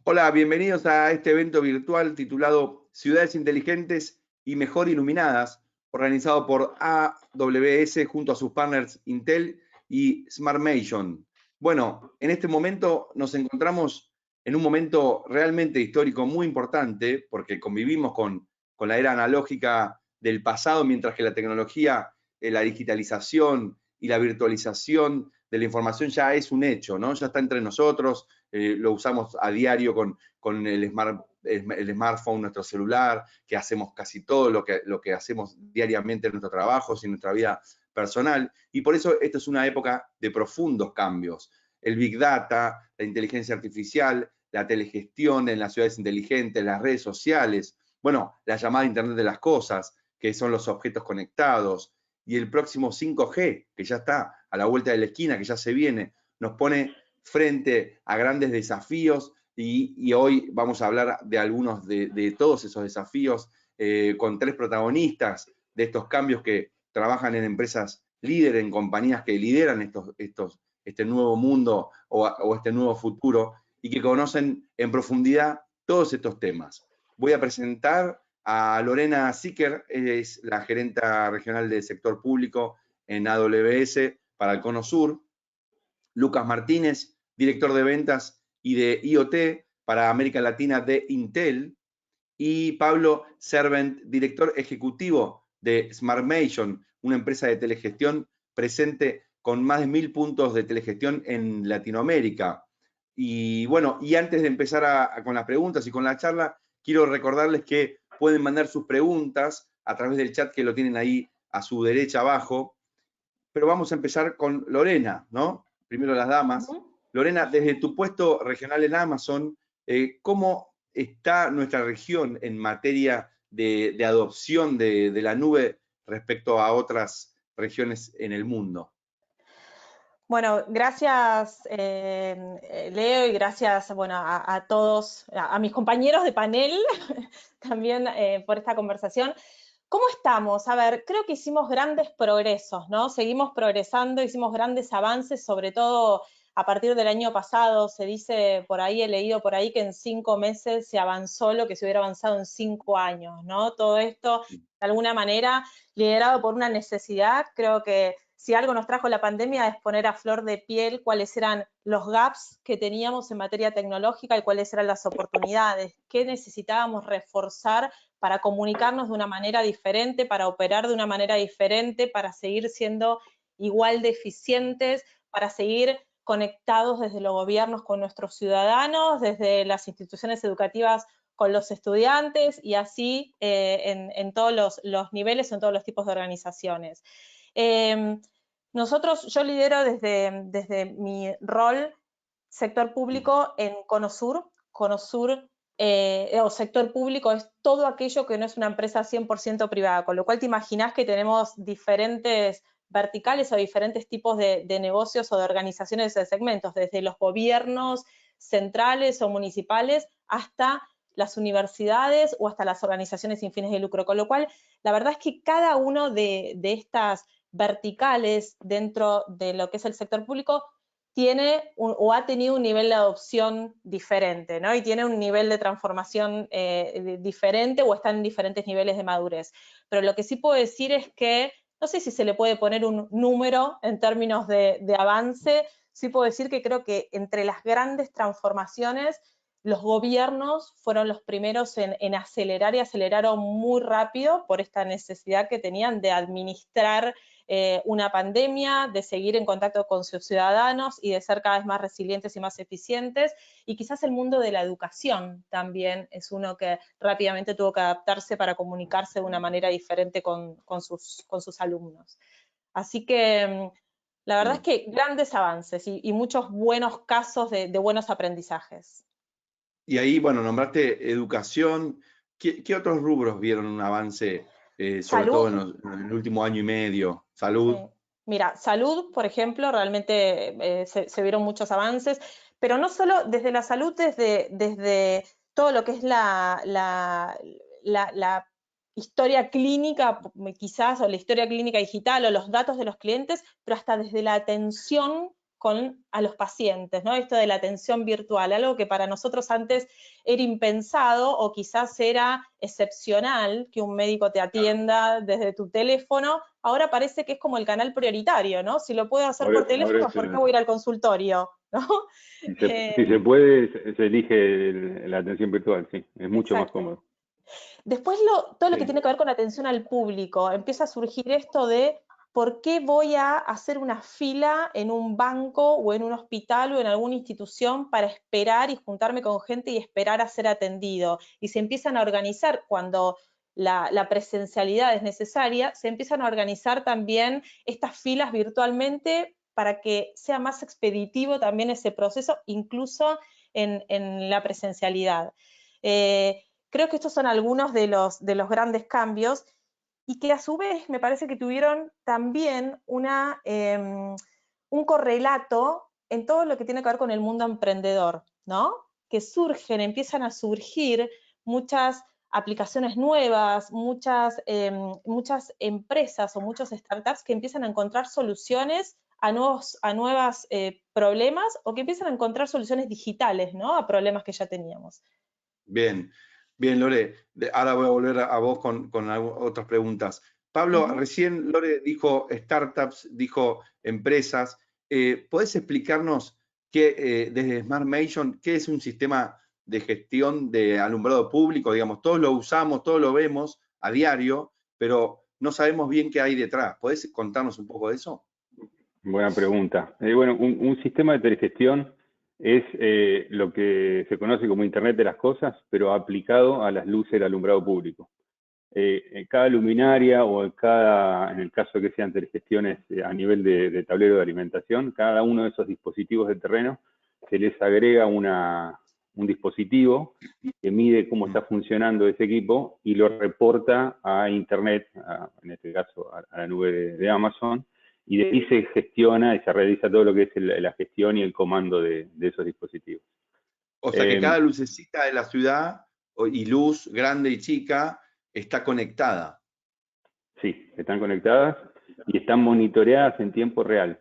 Hola, bienvenidos a este evento virtual titulado Ciudades Inteligentes y Mejor Iluminadas, organizado por AWS junto a sus partners Intel y SmartMation. Bueno, en este momento nos encontramos en un momento realmente histórico muy importante, porque convivimos con la era analógica del pasado, mientras que la tecnología, la digitalización y la virtualización de la información ya es un hecho, ¿no? Ya está entre nosotros, lo usamos a diario con el smartphone, nuestro celular, que hacemos casi todo lo que hacemos diariamente en nuestros trabajos y en nuestra vida personal. Y por eso esta es una época de profundos cambios. El Big Data, la inteligencia artificial, la telegestión en las ciudades inteligentes, las redes sociales, bueno, la llamada Internet de las Cosas, que son los objetos conectados, y el próximo 5G, que ya está a la vuelta de la esquina, que ya se viene, nos pone frente a grandes desafíos y hoy vamos a hablar de algunos de todos esos desafíos con tres protagonistas de estos cambios que trabajan en empresas líderes, en compañías que lideran este nuevo mundo o este nuevo futuro y que conocen en profundidad todos estos temas. Voy a presentar a Lorena Sicker, es la gerenta regional del sector público en AWS para el Cono Sur. Lucas Martínez, director de ventas y de IoT para América Latina de Intel. Y Pablo Servent, director ejecutivo de SmartMation, una empresa de telegestión presente con más de 1000 puntos de telegestión en Latinoamérica. Y bueno, y antes de empezar con las preguntas y con la charla, quiero recordarles que pueden mandar sus preguntas a través del chat que lo tienen ahí a su derecha abajo. Pero vamos a empezar con Lorena, ¿no? Primero las damas. Lorena, desde tu puesto regional en Amazon, ¿cómo está nuestra región en materia de adopción de la nube respecto a otras regiones en el mundo? Bueno, gracias Leo y gracias bueno, a todos, a mis compañeros de panel también por esta conversación. ¿Cómo estamos? A ver, creo que hicimos grandes progresos, ¿no? Seguimos progresando, hicimos grandes avances, sobre todo a partir del año pasado. Se dice por ahí, he leído por ahí que en 5 meses se avanzó lo que se hubiera avanzado en 5 años, ¿no? Todo esto, de alguna manera, liderado por una necesidad. Creo que si algo nos trajo la pandemia es poner a flor de piel cuáles eran los gaps que teníamos en materia tecnológica y cuáles eran las oportunidades, qué necesitábamos reforzar para comunicarnos de una manera diferente, para operar de una manera diferente, para seguir siendo igual de eficientes, para seguir conectados desde los gobiernos con nuestros ciudadanos, desde las instituciones educativas con los estudiantes y así en todos los niveles, en todos los tipos de organizaciones. Yo lidero desde mi rol sector público en Cono Sur. Cono Sur o sector público es todo aquello que no es una empresa 100% privada, con lo cual te imaginás que tenemos diferentes verticales o diferentes tipos de negocios o de organizaciones de segmentos, desde los gobiernos centrales o municipales hasta las universidades o hasta las organizaciones sin fines de lucro, con lo cual la verdad es que cada uno de estas verticales dentro de lo que es el sector público tiene o ha tenido un nivel de adopción diferente, ¿no? Y tiene un nivel de transformación diferente o está en diferentes niveles de madurez. Pero lo que sí puedo decir es que, no sé si se le puede poner un número en términos de avance, sí puedo decir que creo que entre las grandes transformaciones, los gobiernos fueron los primeros en acelerar y aceleraron muy rápido por esta necesidad que tenían de administrar una pandemia, de seguir en contacto con sus ciudadanos y de ser cada vez más resilientes y más eficientes. Y quizás el mundo de la educación también es uno que rápidamente tuvo que adaptarse para comunicarse de una manera diferente con sus alumnos. Así que la verdad es que grandes avances y muchos buenos casos de buenos aprendizajes. Y ahí, bueno, nombraste educación. ¿Qué otros rubros vieron un avance, sobre todo Salud. en el último año y medio? Sí. Salud. Mira, salud, por ejemplo, realmente se vieron muchos avances, pero no solo desde la salud, desde todo lo que es la historia clínica, quizás, o la historia clínica digital, o los datos de los clientes, pero hasta desde la atención a los pacientes, ¿no? Esto de la atención virtual, algo que para nosotros antes era impensado o quizás era excepcional que un médico te atienda desde tu teléfono, ahora parece que es como el canal prioritario, ¿no? Si lo puedo hacer por teléfono, ¿por qué voy a ir al consultorio? ¿No? Si se puede, se elige la atención virtual, sí, es mucho más cómodo. Después todo lo que tiene que ver con atención al público, empieza a surgir esto de ¿por qué voy a hacer una fila en un banco o en un hospital o en alguna institución para esperar y juntarme con gente y esperar a ser atendido? Y se empiezan a organizar cuando la presencialidad es necesaria, se empiezan a organizar también estas filas virtualmente para que sea más expeditivo también ese proceso, incluso en la presencialidad. Creo que estos son algunos de los grandes cambios y que a su vez me parece que tuvieron también un correlato en todo lo que tiene que ver con el mundo emprendedor, ¿no? Que empiezan a surgir muchas aplicaciones nuevas, muchas empresas o muchos startups que empiezan a encontrar soluciones a nuevos problemas o que empiezan a encontrar soluciones digitales, ¿no? A problemas que ya teníamos. Bien, bien, Lore. Ahora voy a volver a vos con otras preguntas. Pablo, recién Lore dijo startups, dijo empresas. ¿Podés explicarnos desde SmartMation, qué es un sistema de gestión de alumbrado público? Digamos, todos lo usamos, todos lo vemos a diario, pero no sabemos bien qué hay detrás. ¿Podés contarnos un poco de eso? Buena pregunta. Bueno, un sistema de telegestión es lo que se conoce como Internet de las Cosas, pero aplicado a las luces del alumbrado público. Cada luminaria o en el caso de que sean telegestiones a nivel de tablero de alimentación, cada uno de esos dispositivos de terreno se les agrega un dispositivo que mide cómo está funcionando ese equipo y lo reporta a Internet, en este caso a la nube de Amazon, y de ahí se gestiona y se realiza todo lo que es la gestión y el comando de esos dispositivos. O sea que cada lucecita de la ciudad, y luz grande y chica, está conectada. Sí, están conectadas y están monitoreadas en tiempo real.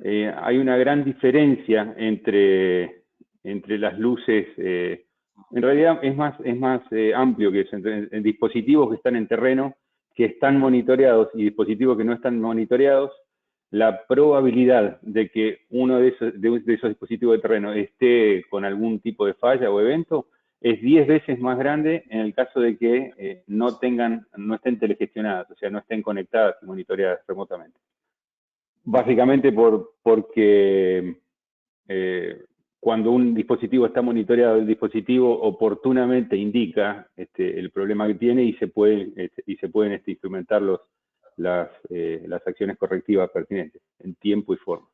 Hay una gran diferencia entre las luces, en realidad es más amplio que eso, en dispositivos que están en terreno, que están monitoreados y dispositivos que no están monitoreados. La probabilidad de que uno de esos dispositivos de terreno esté con algún tipo de falla o evento es 10 veces más grande en el caso de que no estén telegestionadas, o sea, no estén conectadas y monitoreadas remotamente. Básicamente porque cuando un dispositivo está monitoreado, el dispositivo oportunamente indica el problema que tiene y se pueden instrumentar las acciones correctivas pertinentes, en tiempo y forma.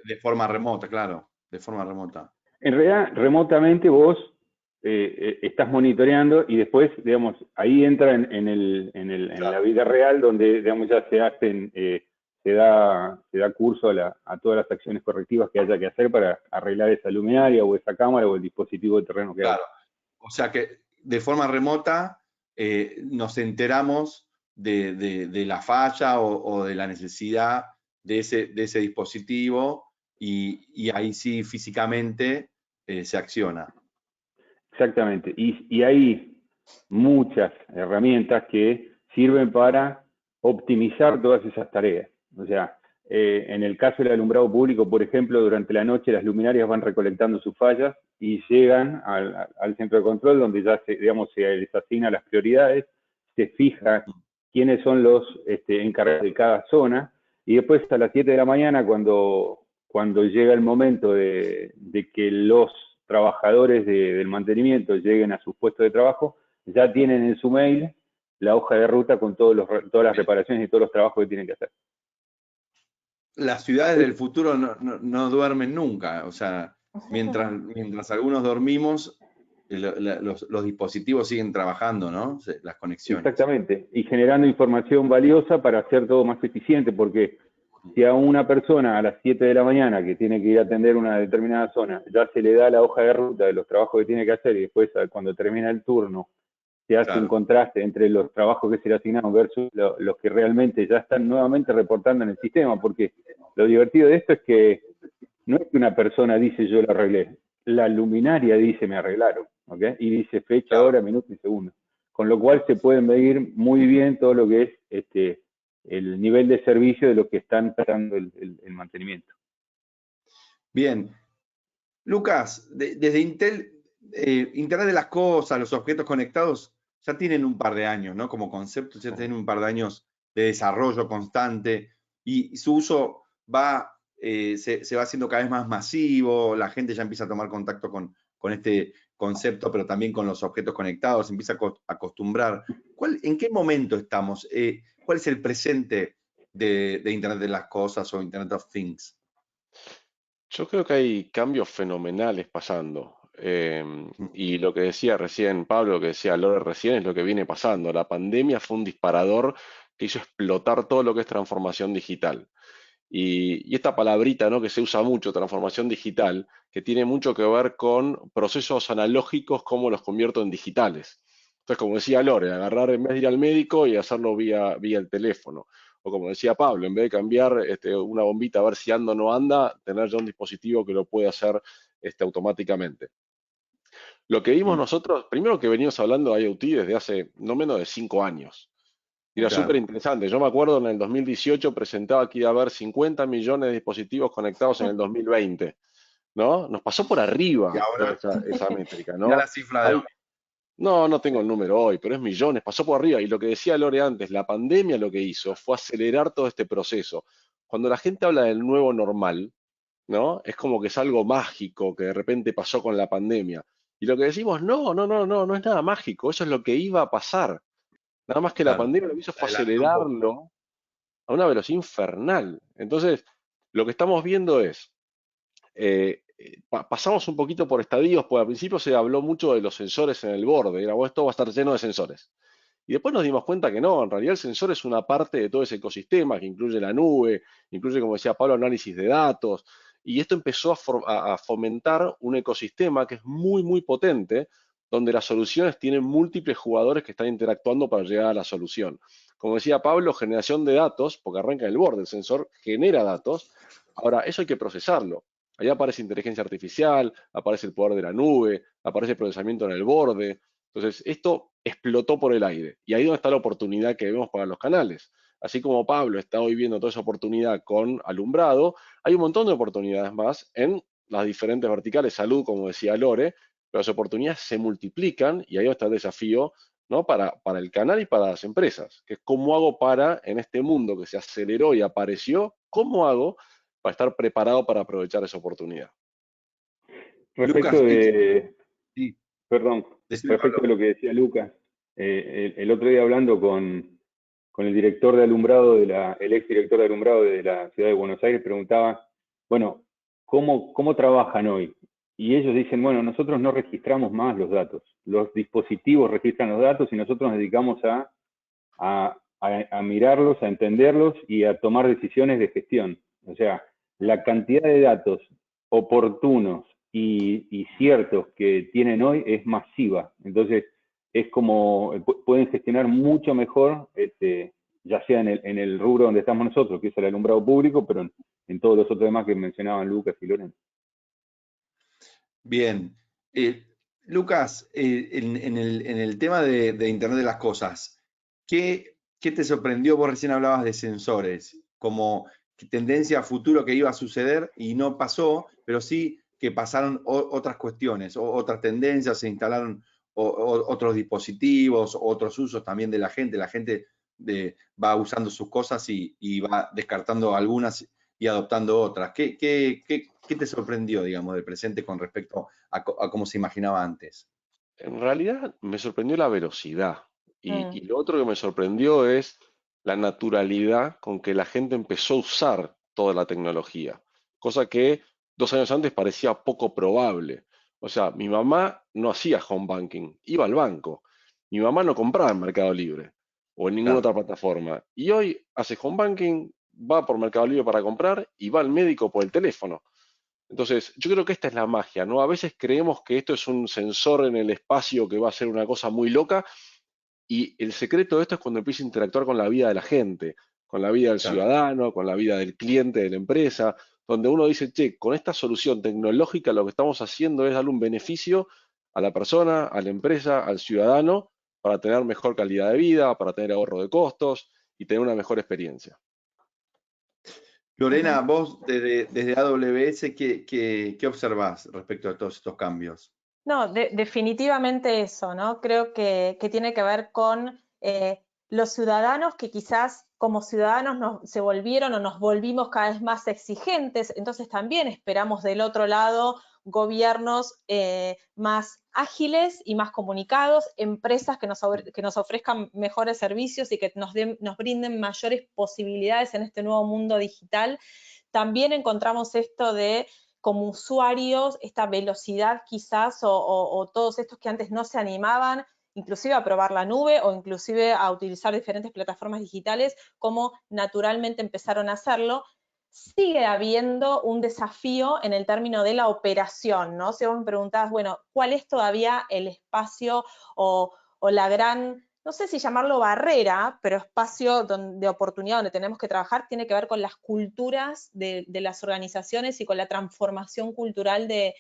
De forma remota, claro, de forma remota. En realidad, remotamente vos estás monitoreando y después, digamos, ahí entra en la vida real donde, digamos, ya se da curso a todas las acciones correctivas que haya que hacer para arreglar esa luminaria o esa cámara o el dispositivo de terreno que haya. Claro, o sea que de forma remota nos enteramos de la falla o de la necesidad de ese dispositivo y ahí sí físicamente se acciona. Exactamente, y hay muchas herramientas que sirven para optimizar todas esas tareas. O sea, en el caso del alumbrado público, por ejemplo, durante la noche las luminarias van recolectando sus fallas y llegan al centro de control donde ya se les asigna las prioridades, se fija quiénes son los encargados de cada zona y después a las 7 de la mañana cuando llega el momento de que los trabajadores del mantenimiento lleguen a sus puestos de trabajo, ya tienen en su mail la hoja de ruta con todas las reparaciones y todos los trabajos que tienen que hacer. Las ciudades del futuro no duermen nunca, o sea, mientras algunos dormimos, los dispositivos siguen trabajando, ¿no? Las conexiones. Exactamente, y generando información valiosa para hacer todo más eficiente, porque si a una persona a las 7 de la mañana que tiene que ir a atender una determinada zona, ya se le da la hoja de ruta de los trabajos que tiene que hacer y después cuando termina el turno se hace un contraste entre los trabajos que se le asignaron versus los que realmente ya están nuevamente reportando en el sistema, porque lo divertido de esto es que no es que una persona dice yo lo arreglé, la luminaria dice me arreglaron, ¿ok? Y dice fecha, Claro. hora, minuto y segundo. Con lo cual se puede medir muy bien todo lo que es el nivel de servicio de los que están tratando el mantenimiento. Bien. Lucas, desde Intel, Internet de las cosas, los objetos conectados, ya tienen un par de años, ¿no? Como concepto, ya tienen un par de años de desarrollo constante y su uso se va haciendo cada vez más masivo, la gente ya empieza a tomar contacto con este concepto, pero también con los objetos conectados, se empieza a acostumbrar. ¿En qué momento estamos? ¿Cuál es el presente de Internet de las cosas o Internet of Things? Yo creo que hay cambios fenomenales pasando. Y lo que decía recién Pablo, lo que decía Lore recién, es lo que viene pasando. La pandemia fue un disparador que hizo explotar todo lo que es transformación digital. Y esta palabrita, ¿no?, que se usa mucho, transformación digital, que tiene mucho que ver con procesos analógicos, cómo los convierto en digitales. Entonces, como decía Lore, agarrar en vez de ir al médico y hacerlo vía el teléfono. O como decía Pablo, en vez de cambiar una bombita a ver si anda o no anda, tener ya un dispositivo que lo puede hacer automáticamente. Lo que vimos nosotros, primero que venimos hablando de IoT desde hace no menos de 5 años. Y era súper Claro. interesante. Yo me acuerdo en el 2018 presentaba que iba a haber 50 millones de dispositivos conectados en el 2020, ¿no? Nos pasó por Y arriba toda ahora, esa métrica, mira ¿no? la cifra de hoy. No tengo el número hoy, pero es millones, pasó por arriba. Y lo que decía Lore antes, la pandemia lo que hizo fue acelerar todo este proceso. Cuando la gente habla del nuevo normal, ¿no? Es como que es algo mágico que de repente pasó con la pandemia. Y lo que decimos, no es nada mágico, eso es lo que iba a pasar. Nada más que la Claro, pandemia lo que hizo fue adelantó un poco. acelerarlo a una velocidad infernal. Entonces, lo que estamos viendo es, pasamos un poquito por estadios, porque al principio se habló mucho de los sensores en el borde, era, bueno, esto va a estar lleno de sensores. Y después nos dimos cuenta que no, en realidad el sensor es una parte de todo ese ecosistema que incluye la nube, incluye, como decía Pablo, análisis de datos, y esto empezó a fomentar un ecosistema que es muy potente, donde las soluciones tienen múltiples jugadores que están interactuando para llegar a la solución. Como decía Pablo, generación de datos, porque arranca en el borde, el sensor genera datos. Ahora, eso hay que procesarlo. Ahí aparece inteligencia artificial, aparece el poder de la nube, aparece el procesamiento en el borde. Entonces, esto explotó por el aire. Y ahí es donde está la oportunidad que vemos para los canales. Así como Pablo está hoy viendo toda esa oportunidad con alumbrado, hay un montón de oportunidades más en las diferentes verticales. Salud, como decía Lore, pero las oportunidades se multiplican y ahí está el desafío, ¿no?, para el canal y para las empresas, que es cómo hago para, en este mundo que se aceleró y apareció, cómo hago para estar preparado para aprovechar esa oportunidad. Respecto Lucas, de, sí, perdón, decime, respecto Pablo. de lo que decía Lucas, el otro día hablando con el director de alumbrado, el ex director de alumbrado de la ciudad de Buenos Aires, preguntaba, bueno, ¿cómo trabajan hoy? Y ellos dicen, bueno, nosotros no registramos más los datos, los dispositivos registran los datos y nosotros nos dedicamos a mirarlos, a entenderlos y a tomar decisiones de gestión. O sea, la cantidad de datos oportunos y ciertos que tienen hoy es masiva. Entonces, es como, pueden gestionar mucho mejor, ya sea en el rubro donde estamos nosotros, que es el alumbrado público, pero en todos los otros demás que mencionaban Lucas y Lorenzo. Bien. Lucas, en el tema de Internet de las cosas, ¿qué te sorprendió? Vos recién hablabas de sensores, como tendencia a futuro que iba a suceder y no pasó, pero sí que pasaron otras cuestiones, otras tendencias, se instalaron otros dispositivos, otros usos también de la gente. La gente va usando sus cosas y va descartando algunas y adoptando otras. ¿Qué te sorprendió, digamos, del presente con respecto a cómo se imaginaba antes? En realidad me sorprendió la velocidad Mm. y lo otro que me sorprendió es la naturalidad con que la gente empezó a usar toda la tecnología, cosa que 2 años antes parecía poco probable. O sea, mi mamá no hacía home banking, iba al banco. Mi mamá no compraba en Mercado Libre o en ninguna Claro, otra plataforma. Y hoy hace home banking, va por Mercado Libre para comprar y va al médico por el teléfono. Entonces, yo creo que esta es la magia, ¿no? A veces creemos que esto es un sensor en el espacio que va a ser una cosa muy loca y el secreto de esto es cuando empieza a interactuar con la vida de la gente, con la vida del claro. ciudadano, con la vida del cliente de la empresa. donde uno dice, che, con esta solución tecnológica lo que estamos haciendo es darle un beneficio a la persona, a la empresa, al ciudadano, para tener mejor calidad de vida, para tener ahorro de costos y tener una mejor experiencia. Lorena, vos desde AWS, ¿qué observás respecto a todos estos cambios? No, definitivamente eso, ¿no? Creo que tiene que ver con los ciudadanos que quizás como ciudadanos se volvieron o nos volvimos cada vez más exigentes, entonces también esperamos del otro lado gobiernos más ágiles y más comunicados, empresas que nos ofrezcan mejores servicios y que nos brinden mayores posibilidades en este nuevo mundo digital. También encontramos esto de como usuarios, esta velocidad quizás, o todos estos que antes no se animaban, inclusive a probar la nube o inclusive a utilizar diferentes plataformas digitales, como naturalmente empezaron a hacerlo. Sigue habiendo un desafío en el término de la operación, ¿no? Si vos me preguntabas, bueno, ¿cuál es todavía el espacio o la gran, no sé si llamarlo barrera, pero espacio de oportunidad donde tenemos que trabajar? Tiene que ver con las culturas de las organizaciones y con la transformación cultural de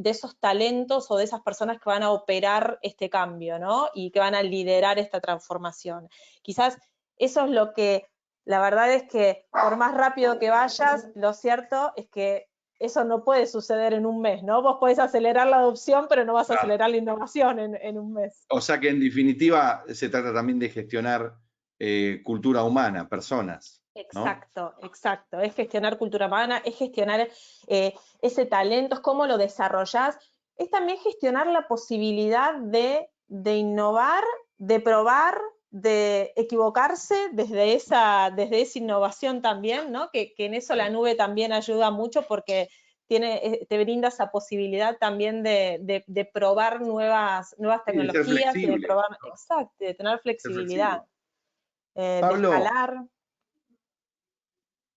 esos talentos o de esas personas que van a operar este cambio, ¿no? Y que van a liderar esta transformación. Quizás eso es lo que, la verdad es que por más rápido que vayas, lo cierto es que eso no puede suceder en un mes, ¿no? Vos podés acelerar la adopción, pero no vas a acelerar la innovación en un mes. O sea que en definitiva se trata también de gestionar cultura humana, personas, ¿no? Exacto, exacto. Es gestionar cultura humana, es gestionar ese talento, es cómo lo desarrollás. Es también gestionar la posibilidad de innovar, de probar, de equivocarse desde esa innovación también, ¿no? Que en eso la nube también ayuda mucho porque te brinda esa posibilidad también de probar nuevas tecnologías y de probar, ¿no? Exacto, de tener flexibilidad, de escalar.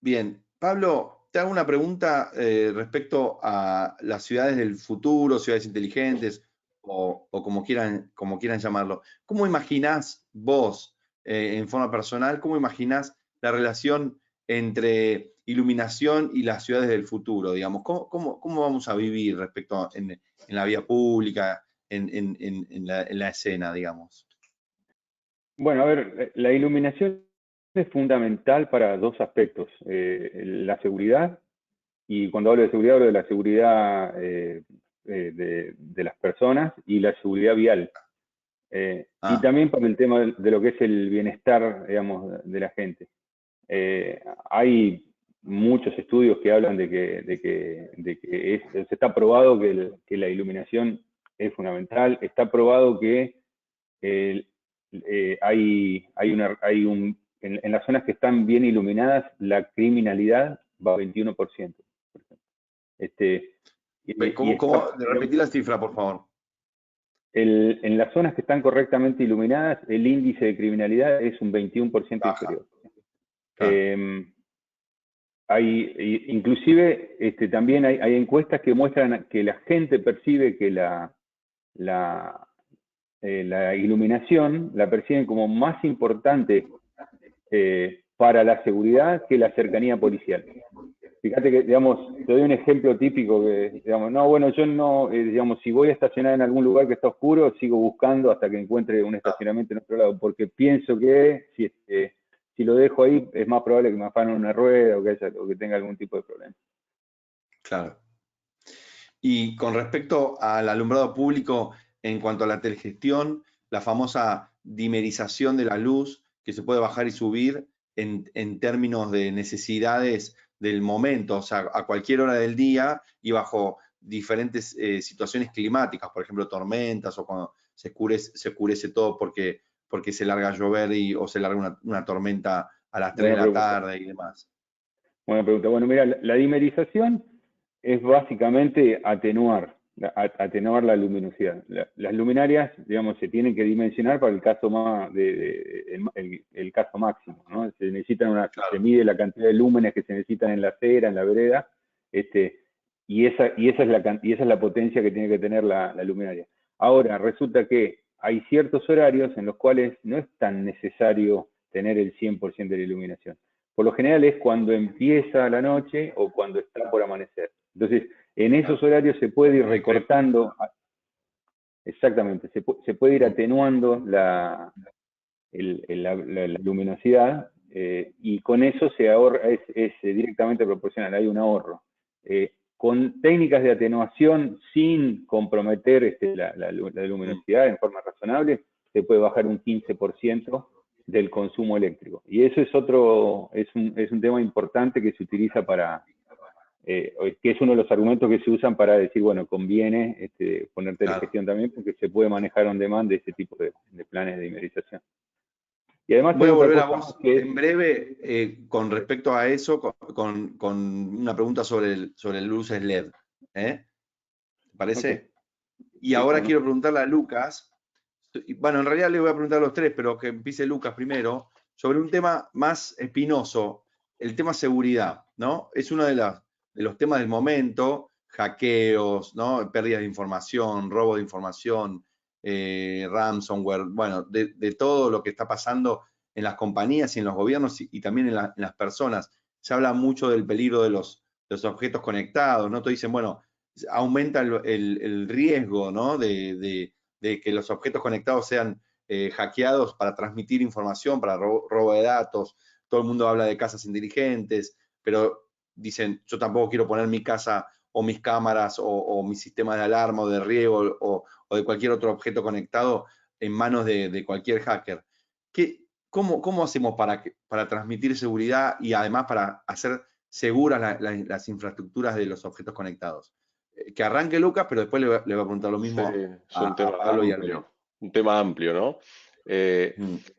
Bien, Pablo, te hago una pregunta respecto a las ciudades del futuro, ciudades inteligentes o como quieran llamarlo. ¿Cómo imaginás vos, en forma personal, cómo imaginás la relación entre iluminación y las ciudades del futuro? Digamos, ¿cómo vamos a vivir respecto en la vía pública, en la escena, digamos? Bueno, a ver, la iluminación es fundamental para dos aspectos, la seguridad, y cuando hablo de seguridad hablo de la seguridad de las personas y la seguridad vial. Y también para el tema de lo que es el bienestar, digamos, de la gente. Hay muchos estudios que hablan de que se está probado que la iluminación es fundamental, está probado que en las zonas que están bien iluminadas, la criminalidad va a 21%. Por ejemplo. Repetí la cifra, por favor. En las zonas que están correctamente iluminadas, el índice de criminalidad es un 21% inferior. Inclusive también hay encuestas que muestran que la gente percibe que la iluminación la perciben como más importante para la seguridad que la cercanía policial. Fíjate que, digamos, te doy un ejemplo típico que, digamos, no, bueno, yo no, digamos, si voy a estacionar en algún lugar que está oscuro, sigo buscando hasta que encuentre un estacionamiento en otro lado, porque pienso que si lo dejo ahí es más probable que me afanen una rueda o que tenga algún tipo de problema. Claro. Y con respecto al alumbrado público, en cuanto a la telegestión, la famosa dimerización de la luz, que se puede bajar y subir en términos de necesidades del momento, o sea, a cualquier hora del día y bajo diferentes situaciones climáticas, por ejemplo, tormentas o cuando se oscurece todo porque se larga a llover o se larga una tormenta a las 3 de la tarde y demás. Buena pregunta. Bueno, mira, la dimerización es básicamente atenuar la luminosidad. Las luminarias, digamos, se tienen que dimensionar para el caso el caso máximo, ¿no? Se necesitan se mide la cantidad de lúmenes que se necesitan en la acera, en la vereda, y esa es la potencia que tiene que tener la luminaria. Ahora, resulta que hay ciertos horarios en los cuales no es tan necesario tener el 100% de la iluminación. por lo general es cuando empieza la noche o cuando está por amanecer. Entonces, en esos horarios se puede ir recortando, exactamente, se puede ir atenuando la luminosidad, y con eso se ahorra, es directamente proporcional, hay un ahorro. Con técnicas de atenuación sin comprometer la luminosidad en forma razonable, se puede bajar un 15% del consumo eléctrico. Y eso es un tema importante que se utiliza que es uno de los argumentos que se usan para decir, bueno, conviene poner telegestión también, porque se puede manejar on demand de ese tipo de planes de imerización. Y además voy a volver a cosa vos que en breve con respecto a eso, con una pregunta sobre el luces LED. ¿Te parece? Okay. Y Sí, ahora ¿cómo no? quiero preguntarle a Lucas, bueno, en realidad le voy a preguntar a los tres, pero que empiece Lucas primero, sobre un tema más espinoso, el tema seguridad, ¿no? Es uno de los temas del momento, hackeos, ¿no? Pérdidas de información, robo de información, ransomware, bueno, de todo lo que está pasando en las compañías y en los gobiernos y también en las personas. Se habla mucho del peligro de los objetos conectados, ¿no? Te dicen, bueno, aumenta el riesgo, ¿no? De que los objetos conectados sean hackeados para transmitir información, para robo de datos. Todo el mundo habla de casas inteligentes, pero dicen, yo tampoco quiero poner mi casa o mis cámaras o mis sistemas de alarma o de riego o de cualquier otro objeto conectado en manos de cualquier hacker. ¿Cómo hacemos para transmitir seguridad y además para hacer seguras las infraestructuras de los objetos conectados? Que arranque Lucas, pero después le voy a preguntar lo mismo Sí, es un a tema Pablo y a Lorena. amplio, un tema amplio, ¿no?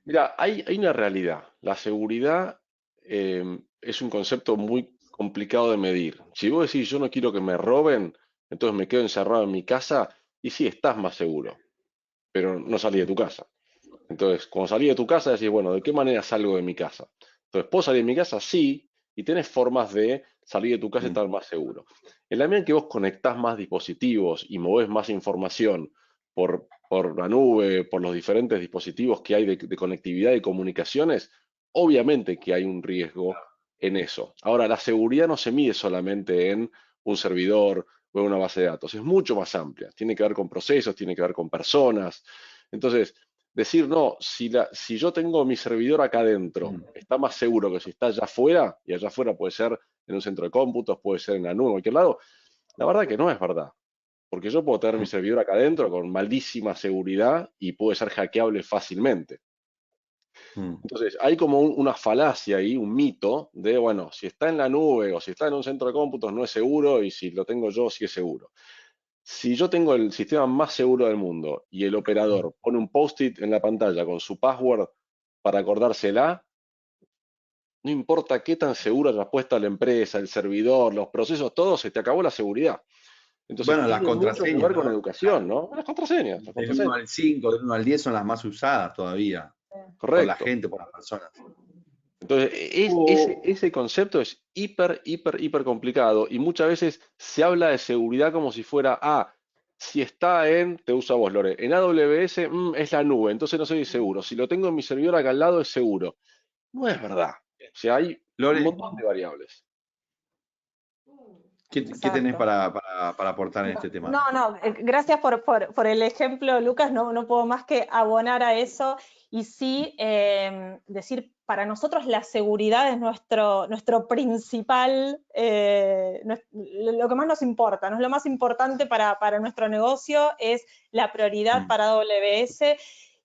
Mira, hay una realidad. La seguridad es un concepto muy complicado de medir. Si vos decís, yo no quiero que me roben, entonces me quedo encerrado en mi casa, y sí, estás más seguro, pero no salí de tu casa. Entonces, cuando salí de tu casa, decís, bueno, ¿de qué manera salgo de mi casa? Entonces, ¿puedo salir de mi casa? Sí, y tenés formas de salir de tu casa y estar más seguro. En la medida en que vos conectás más dispositivos y movés más información por la nube, por los diferentes dispositivos que hay de conectividad y comunicaciones, obviamente que hay un riesgo en eso. Ahora, la seguridad no se mide solamente en un servidor o en una base de datos, es mucho más amplia. Tiene que ver con procesos, tiene que ver con personas. Entonces, decir, no, si yo tengo mi servidor acá adentro, está más seguro que si está allá afuera, y allá afuera puede ser en un centro de cómputos, puede ser en la nube, en cualquier lado, la verdad que no es verdad. Porque yo puedo tener mi servidor acá adentro con malísima seguridad y puede ser hackeable fácilmente. Entonces, hay como una falacia ahí, un mito de, bueno, si está en la nube o si está en un centro de cómputos no es seguro y si lo tengo yo sí es seguro. Si yo tengo el sistema más seguro del mundo y el operador pone un post-it en la pantalla con su password para acordársela, no importa qué tan seguro haya puesto la empresa, el servidor, los procesos, todo, se te acabó la seguridad. Entonces Bueno, las tiene mucho que contraseñas, ver con ¿no? educación, ¿no? Las contraseñas, las Del 1 contraseñas. al 5, del 1 al 10 son las más usadas todavía por la Correcto. gente, por las personas. Entonces, ese concepto es hiper complicado y muchas veces se habla de seguridad como si fuera, si está te uso a vos, Lore, en AWS es la nube, entonces no soy seguro. Si lo tengo en mi servidor acá al lado es seguro. No es verdad. O sea, hay un Lore, montón de variables. ¿qué tenés Exacto. para aportar en este tema? No, gracias por el ejemplo, Lucas, no puedo más que abonar a eso y sí decir, para nosotros la seguridad es nuestro principal, lo que más nos importa, ¿no? Lo más importante para nuestro negocio, es la prioridad para AWS.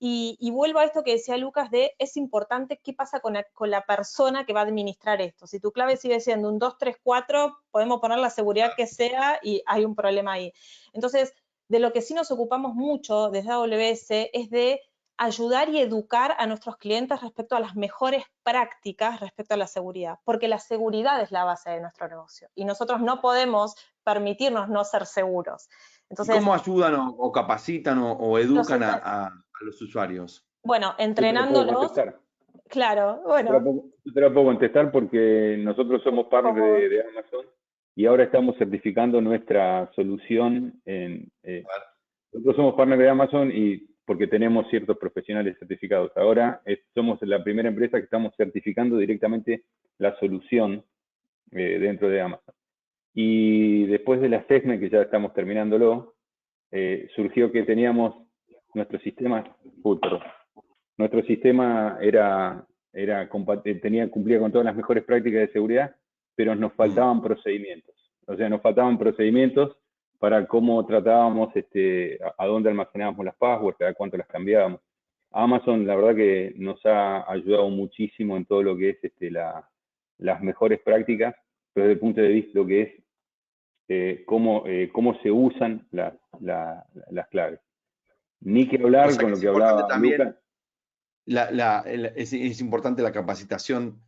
Y vuelvo a esto que decía Lucas es importante qué pasa con la persona que va a administrar esto. Si tu clave sigue siendo un 234, podemos poner la seguridad que sea y hay un problema ahí. Entonces, de lo que sí nos ocupamos mucho desde AWS es de ayudar y educar a nuestros clientes respecto a las mejores prácticas respecto a la seguridad, porque la seguridad es la base de nuestro negocio y nosotros no podemos permitirnos no ser seguros. Entonces, ¿y cómo ayudan o capacitan o educan a los usuarios? Bueno, yo te lo puedo entrenándolos, contestar. claro, bueno. Yo te lo puedo contestar porque nosotros somos partners de Amazon y ahora estamos certificando nuestra solución nosotros somos partners de Amazon y porque tenemos ciertos profesionales certificados. Ahora somos la primera empresa que estamos certificando directamente la solución dentro de Amazon. Y después del assessment, que ya estamos terminándolo, surgió que teníamos nuestro sistema, nuestro sistema cumplía con todas las mejores prácticas de seguridad, pero nos faltaban procedimientos. O sea, nos faltaban procedimientos para cómo tratábamos, a dónde almacenábamos las passwords, a cuánto las cambiábamos. Amazon, la verdad que nos ha ayudado muchísimo en todo lo que es las mejores prácticas, pero desde el punto de vista de lo que es cómo se usan las claves. Ni que hablar O sea, con que lo es que hablaba importante también Lucas. es importante la capacitación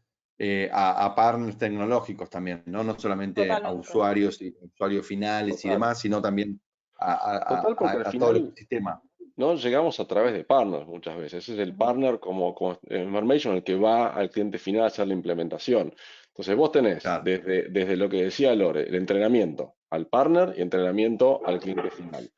a partners tecnológicos también, ¿no? No solamente a Totalmente. usuarios y usuarios finales y Total. demás, sino también Total, porque al a todo el final ecosistema. no llegamos a través de partners muchas veces. Es el partner como Smartmation el que va al cliente final a hacer la implementación. Entonces vos tenés Claro. desde lo que decía Lore, el entrenamiento al partner y entrenamiento al cliente final.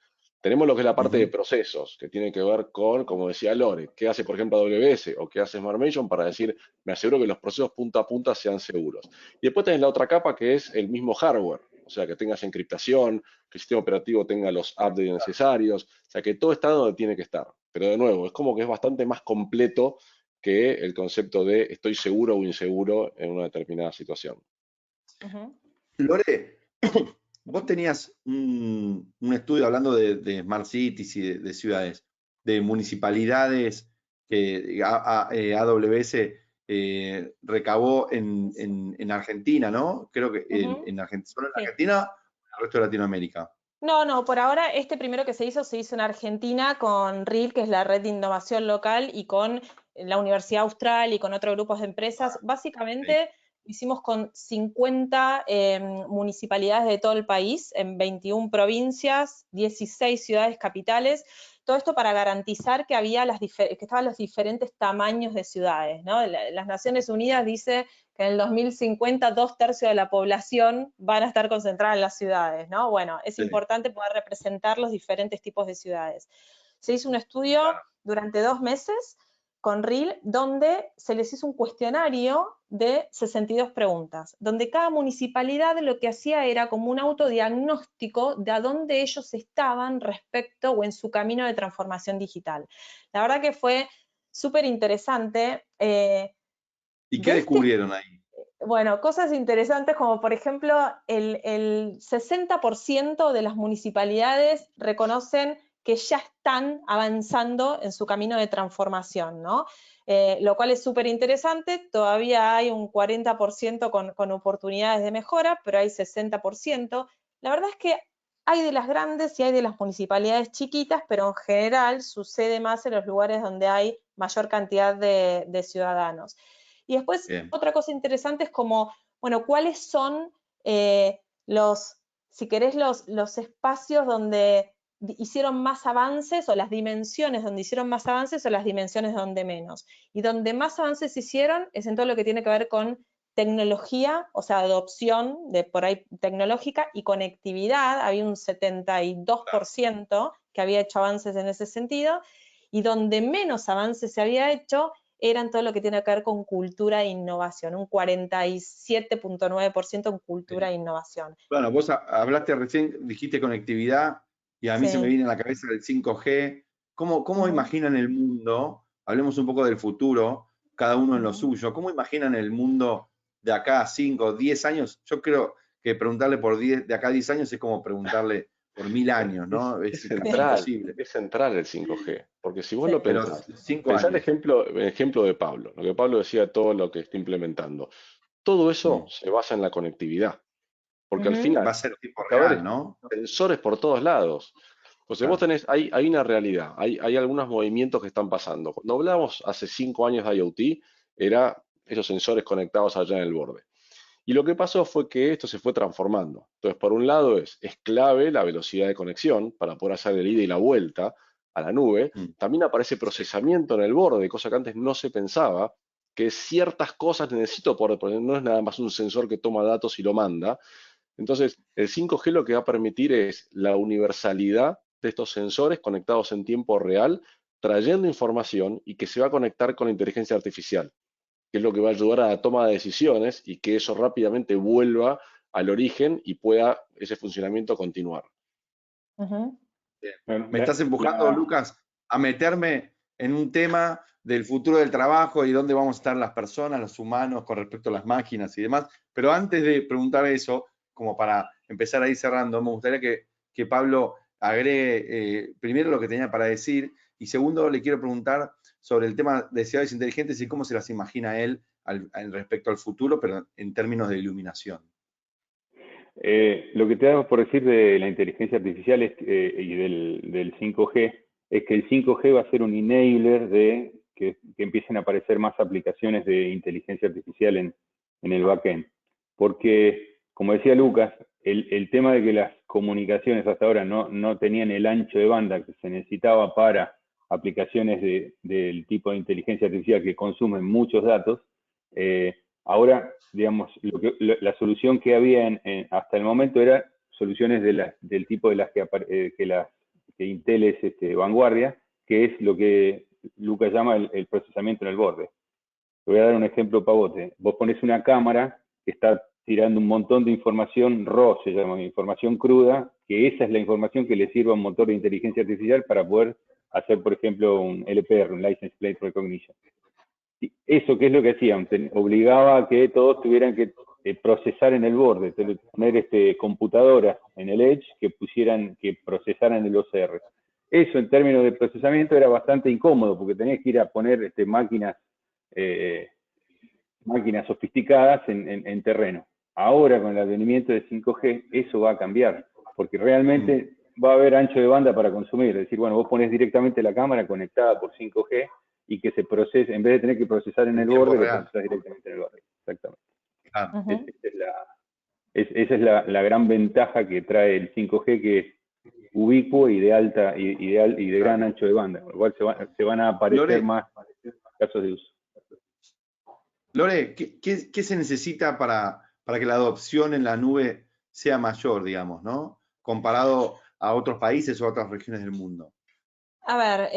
Tenemos lo que es la parte de procesos, que tiene que ver con, como decía Lore, qué hace, por ejemplo, AWS o qué hace Smartmation para decir, me aseguro que los procesos punta a punta sean seguros. Y después tenés la otra capa que es el mismo hardware, o sea, que tengas encriptación, que el sistema operativo tenga los updates necesarios, o sea, que todo está donde tiene que estar. Pero de nuevo, es como que es bastante más completo que el concepto de estoy seguro o inseguro en una determinada situación. Lore, vos tenías un estudio hablando de Smart Cities y de ciudades, de municipalidades que AWS recabó en Argentina, ¿no? Creo que en Argentina, ¿solo en Argentina o en el resto de Latinoamérica? No, por ahora este primero que se hizo en Argentina con RIL, que es la red de innovación local, y con la Universidad Austral y con otros grupos de empresas. Básicamente hicimos con 50 municipalidades de todo el país, en 21 provincias, 16 ciudades capitales. Todo esto para garantizar que que estaban los diferentes tamaños de ciudades, ¿no? Las Naciones Unidas dice que en el 2050 2/3 de la población van a estar concentrada en las ciudades, ¿no? Bueno, es importante poder representar los diferentes tipos de ciudades. Se hizo un estudio durante 2 meses con RIL, donde se les hizo un cuestionario de 62 preguntas, donde cada municipalidad lo que hacía era como un autodiagnóstico de a dónde ellos estaban respecto o en su camino de transformación digital. La verdad que fue súper interesante. ¿Y qué descubrieron ahí? Bueno, cosas interesantes como, por ejemplo, el 60% de las municipalidades reconocen que ya están avanzando en su camino de transformación, ¿no? Lo cual es súper interesante. Todavía hay un 40% con oportunidades de mejora, pero hay 60%. La verdad es que hay de las grandes y hay de las municipalidades chiquitas, pero en general sucede más en los lugares donde hay mayor cantidad de ciudadanos. Y después, otra cosa interesante es como, bueno, ¿cuáles son si querés, los espacios donde hicieron más avances, o las dimensiones donde hicieron más avances, o las dimensiones donde menos? Y donde más avances hicieron es en todo lo que tiene que ver con tecnología, o sea, adopción de por ahí tecnológica y conectividad. Había un 72% que había hecho avances en ese sentido, y donde menos avances se había hecho eran todo lo que tiene que ver con cultura e innovación, un 47.9% en cultura e innovación. Bueno, vos hablaste recién, dijiste conectividad, y a mí se me viene a la cabeza el 5G. ¿Cómo imaginan el mundo? Hablemos un poco del futuro, cada uno en lo suyo. ¿Cómo imaginan el mundo de acá a 5, 10 años? Yo creo que preguntarle de acá a 10 años es como preguntarle por 1000 años, ¿no? Es central el 5G, porque si vos lo pensás, pensá el ejemplo de Pablo, lo que Pablo decía, todo lo que está implementando. Todo eso se basa en la conectividad, porque al final va a ser tipo va a haber real, ¿no? sensores por todos lados. Entonces vos tenés, hay una realidad, hay algunos movimientos que están pasando. Cuando hablamos hace 5 años de IoT, era esos sensores conectados allá en el borde. Y lo que pasó fue que esto se fue transformando. Entonces, por un lado es clave la velocidad de conexión para poder hacer el ida y la vuelta a la nube. También aparece procesamiento en el borde, cosa que antes no se pensaba, que ciertas cosas necesito porque no es nada más un sensor que toma datos y lo manda. Entonces, el 5G lo que va a permitir es la universalidad de estos sensores conectados en tiempo real trayendo información y que se va a conectar con la inteligencia artificial, que es lo que va a ayudar a la toma de decisiones y que eso rápidamente vuelva al origen y pueda ese funcionamiento continuar. Ujú. Bueno, Me estás empujando, Lucas, a meterme en un tema del futuro del trabajo y dónde vamos a estar las personas, los humanos, con respecto a las máquinas y demás. Pero antes de preguntar eso, como para empezar a ir cerrando, me gustaría que Pablo agregue primero lo que tenía para decir y segundo le quiero preguntar sobre el tema de ciudades inteligentes y cómo se las imagina él respecto al futuro, pero en términos de iluminación. Lo que te hago por decir de la inteligencia artificial y del 5G es que el 5G va a ser un enabler de que empiecen a aparecer más aplicaciones de inteligencia artificial en el backend. Porque, como decía Lucas, el tema de que las comunicaciones hasta ahora no tenían el ancho de banda que se necesitaba para aplicaciones del tipo de inteligencia artificial que consumen muchos datos, ahora, digamos, la solución que había hasta el momento era soluciones del tipo de las que Intel es vanguardia, que es lo que Lucas llama el procesamiento en el borde. Te voy a dar un ejemplo pavote. Vos pones una cámara que está tirando un montón de información RAW, se llama, información cruda, que esa es la información que le sirve a un motor de inteligencia artificial para poder hacer, por ejemplo, un LPR, un License Plate Recognition. Eso, ¿qué es lo que hacían? Obligaba a que todos tuvieran que procesar en el borde, poner computadoras en el Edge que procesaran el OCR. Eso en términos de procesamiento era bastante incómodo porque tenías que ir a poner máquinas sofisticadas en terreno. Ahora con el advenimiento de 5G eso va a cambiar porque realmente va a haber ancho de banda para consumir. Es decir, bueno, vos pones directamente la cámara conectada por 5G y que se procese, en vez de tener que procesar en el borde, lo procesas directamente en el borde. Exactamente. Claro. Ujú. Esa es la gran ventaja que trae el 5G, que es ubicuo y de alta y de gran ancho de banda, con lo cual se van a aparecer más casos de uso. Lore, ¿qué se necesita para que la adopción en la nube sea mayor, digamos, ¿no? Comparado a otros países o a otras regiones del mundo. A ver,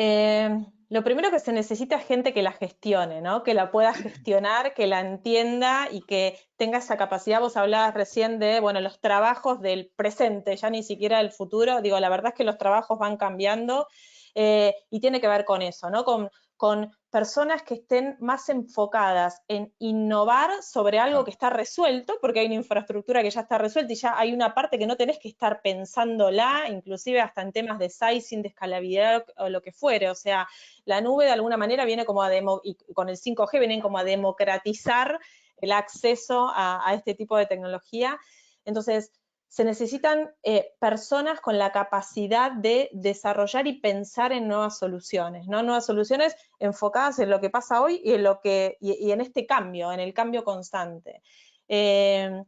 lo primero que se necesita es gente que la gestione, ¿no? Que la pueda gestionar, que la entienda y que tenga esa capacidad. Vos hablabas recién de, bueno, los trabajos del presente, ya ni siquiera del futuro. Digo, la verdad es que los trabajos van cambiando y tiene que ver con eso, ¿no? Con personas que estén más enfocadas en innovar sobre algo que está resuelto, porque hay una infraestructura que ya está resuelta y ya hay una parte que no tenés que estar pensándola, inclusive hasta en temas de sizing, de escalabilidad o lo que fuere. O sea, la nube de alguna manera viene como y con el 5G vienen como a democratizar el acceso a este tipo de tecnología. Entonces, se necesitan personas con la capacidad de desarrollar y pensar en nuevas soluciones, ¿no? Nuevas soluciones enfocadas en lo que pasa hoy y en este cambio, en el cambio constante. Creo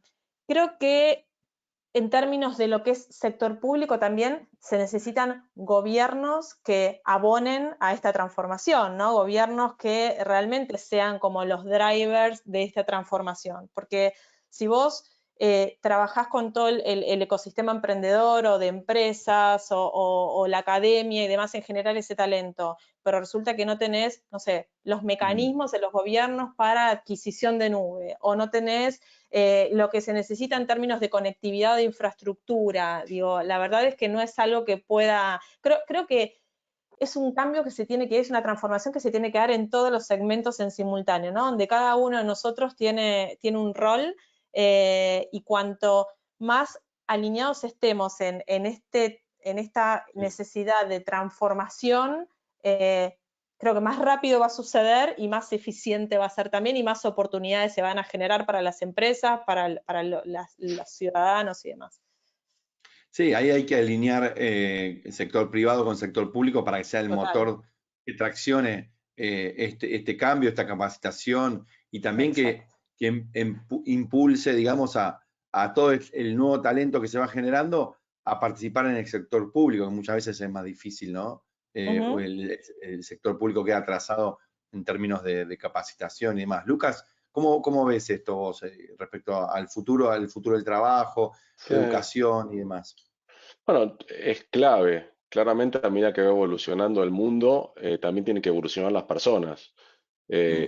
que en términos de lo que es sector público también se necesitan gobiernos que abonen a esta transformación, ¿no? Gobiernos que realmente sean como los drivers de esta transformación, porque si vos trabajás con todo el ecosistema emprendedor o de empresas o la academia y demás en general ese talento, pero resulta que no tenés, no sé, los mecanismos de los gobiernos para adquisición de nube, o no tenés lo que se necesita en términos de conectividad o de infraestructura. Digo, la verdad es que no es algo que pueda, creo que es un cambio que es una transformación que se tiene que dar en todos los segmentos en simultáneo, ¿no? Donde cada uno de nosotros tiene un rol y cuanto más alineados estemos en esta necesidad de transformación, creo que más rápido va a suceder y más eficiente va a ser también y más oportunidades se van a generar para las empresas, para los ciudadanos y demás. Sí, ahí hay que alinear el sector privado con el sector público para que sea el motor que traccione este cambio, esta capacitación y también que impulse, digamos, a todo el nuevo talento que se va generando a participar en el sector público, que muchas veces es más difícil, ¿no? El sector público queda atrasado en términos de capacitación y demás. Lucas, ¿cómo ves esto vos respecto al futuro del trabajo, Sí. educación y demás? Bueno, es clave Claramente a medida que va evolucionando el mundo, también tienen que evolucionar las personas.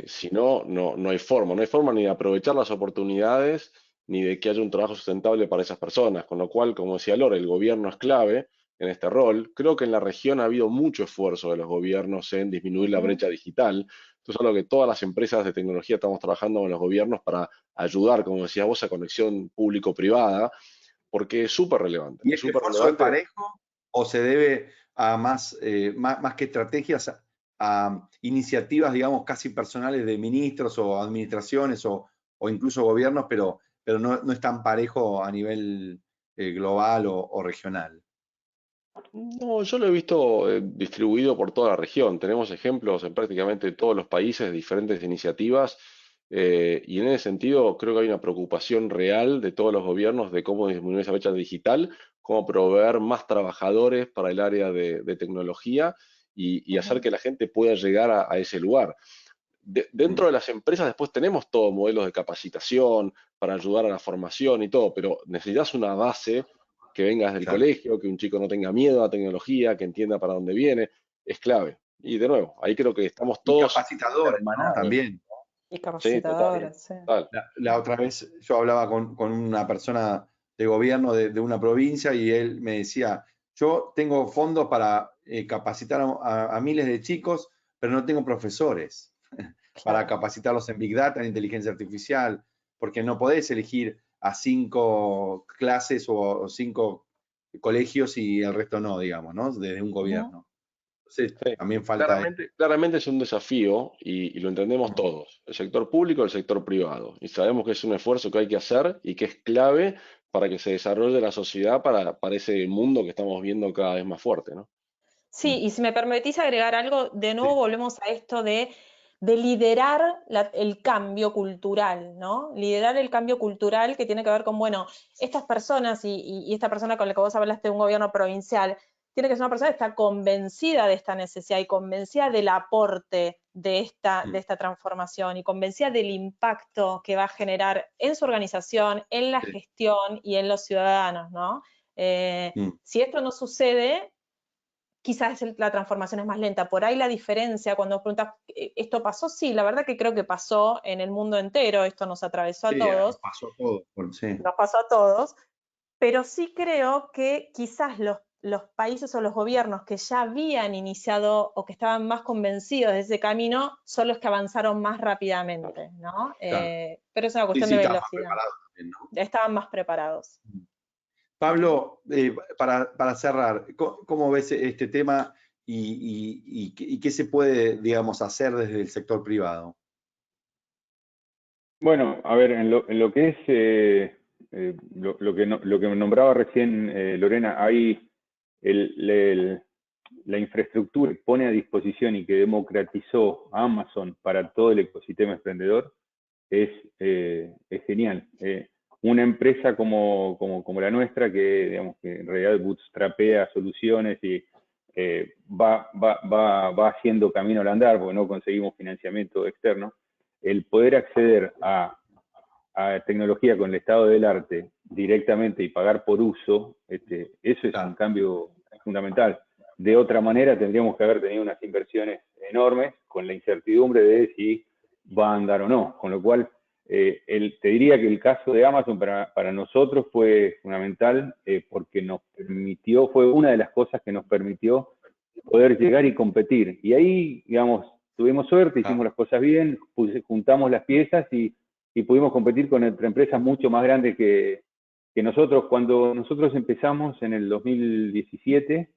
Si no, no hay forma. No hay forma ni de aprovechar las oportunidades, ni de que haya un trabajo sustentable para esas personas. Con lo cual, como decía Lore, el gobierno es clave en este rol. Creo que en la región ha habido mucho esfuerzo de los gobiernos en disminuir la brecha digital. Esto es algo que todas las empresas de tecnología estamos trabajando con los gobiernos para ayudar, como decías vos, a conexión público-privada, porque es súper relevante. ¿Y Es este súper esfuerzo es relevante. parejo o se debe a más que estrategias, a iniciativas, digamos, casi personales de ministros o administraciones o incluso gobiernos, pero no es tan parejo a nivel global o regional? No, yo lo he visto distribuido por toda la región. Tenemos ejemplos en prácticamente todos los países de diferentes iniciativas, y en ese sentido creo que hay una preocupación real de todos los gobiernos de cómo disminuir esa brecha digital, cómo proveer más trabajadores para el área de tecnología y hacer que la gente pueda llegar a ese lugar. Dentro de las empresas después tenemos todos modelos de capacitación para ayudar a la formación y todo, pero necesitas una base que venga desde el Claro. colegio, que un chico no tenga miedo a la tecnología, que entienda para dónde viene, es clave. Y de nuevo, ahí creo que estamos Y todos capacitadores, ¿no? hermanados. También. Y Sí, total, capacitadores, sí. total. La otra vez yo hablaba con una persona de gobierno de una provincia y él me decía, yo tengo fondos para capacitar a miles de chicos, pero no tengo profesores para Claro. capacitarlos en Big Data, en inteligencia artificial, porque no podés elegir a 5 clases o 5 colegios y el resto no, digamos, ¿no? Desde un gobierno. Entonces, Sí, también falta... claramente es un desafío y lo entendemos todos, el sector público y el sector privado. Y sabemos que es un esfuerzo que hay que hacer y que es clave para que se desarrolle la sociedad para ese mundo que estamos viendo cada vez más fuerte, ¿no? Sí, y si me permitís agregar algo, de nuevo volvemos a esto de liderar el cambio cultural, ¿no? Liderar el cambio cultural que tiene que ver con, bueno, estas personas y esta persona con la que vos hablaste de un gobierno provincial, tiene que ser una persona que está convencida de esta necesidad y convencida del aporte de esta transformación y convencida del impacto que va a generar en su organización, en la Sí. gestión y en los ciudadanos, ¿no? Mm. Si esto no sucede, quizás la transformación es más lenta. Por ahí la diferencia, cuando preguntas, ¿esto pasó? Sí, la verdad que creo que pasó en el mundo entero, esto nos atravesó a Sí, nos todos, pasó todo. Sí. nos pasó a todos, pero sí creo que quizás los países o los gobiernos que ya habían iniciado o que estaban más convencidos de ese camino son los que avanzaron más rápidamente, ¿no? Claro. Pero es una Sí, cuestión sí, de estaba más velocidad. preparado también, ¿no? Estaban más preparados. Pablo, para cerrar, ¿cómo ves este tema y qué se puede, digamos, hacer desde el sector privado? Bueno, a ver, en lo que es lo que nombraba recién Lorena, hay la infraestructura que pone a disposición y que democratizó Amazon para todo el ecosistema emprendedor es genial. Una empresa como la nuestra, digamos, que en realidad bootstrapea soluciones y va haciendo camino al andar porque no conseguimos financiamiento externo, el poder acceder a tecnología con el estado del arte directamente y pagar por uso, eso es un Claro. cambio fundamental. De otra manera, tendríamos que haber tenido unas inversiones enormes con la incertidumbre de si va a andar o no. Con lo cual, te diría que el caso de Amazon para nosotros fue fundamental porque nos permitió, fue una de las cosas que nos permitió poder llegar y competir. Y ahí, digamos, tuvimos suerte, hicimos las cosas bien, juntamos las piezas y pudimos competir con empresas mucho más grandes que nosotros. Cuando nosotros empezamos en el 2017,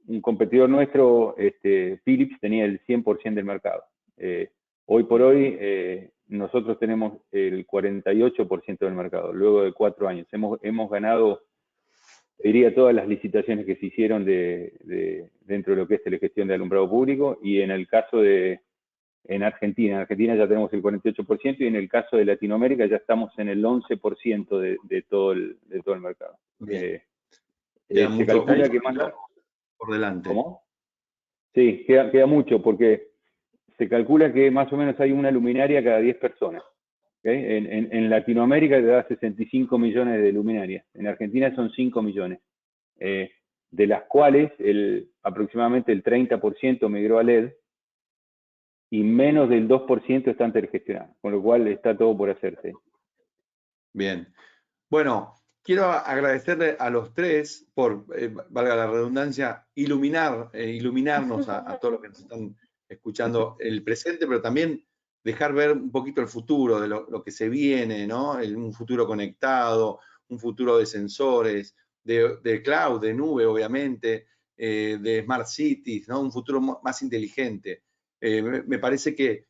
un competidor nuestro, Philips, tenía el 100% del mercado. Hoy por hoy, nosotros tenemos el 48% del mercado, luego de 4 años. Hemos ganado, diría, todas las licitaciones que se hicieron dentro de lo que es la gestión de alumbrado público, y en el caso en Argentina ya tenemos el 48%, y en el caso de Latinoamérica ya estamos en el 11% de todo el mercado. Bien. Queda Se mucho calcula que más... por delante. ¿Cómo? Sí, queda mucho, porque se calcula que más o menos hay una luminaria cada 10 personas. ¿Okay? En Latinoamérica te da 65 millones de luminarias, en Argentina son 5 millones. de las cuales aproximadamente el 30% migró a LED y menos del 2% está intergestionado, con lo cual está todo por hacerse. Bien. Bueno, quiero agradecerle a los tres por, valga la redundancia, iluminarnos a todos los que nos están escuchando el presente, pero también dejar ver un poquito el futuro de lo que se viene, ¿no? Un futuro conectado, un futuro de sensores, de cloud, de nube, obviamente, de smart cities, ¿no? Un futuro más inteligente. Me parece que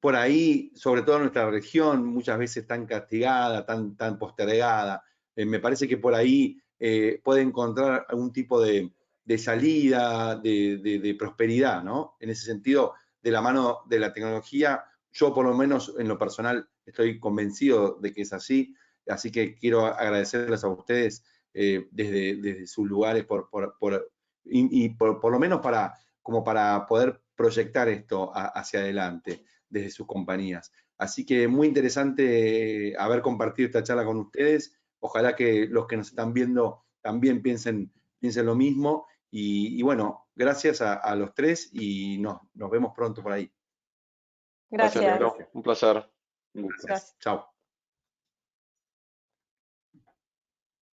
por ahí, sobre todo en nuestra región, muchas veces tan castigada, tan postergada, me parece que por ahí puede encontrar algún tipo de salida, de prosperidad, ¿no? En ese sentido, de la mano de la tecnología, yo por lo menos en lo personal estoy convencido de que es así que quiero agradecerles a ustedes desde sus lugares por lo menos como para poder proyectar esto hacia adelante desde sus compañías. Así que muy interesante haber compartido esta charla con ustedes. Ojalá que los que nos están viendo también piensen lo mismo. Y bueno, gracias a los tres y nos vemos pronto por ahí. Gracias. Gracias, Nico. Un placer. Un gusto. Gracias. Chao.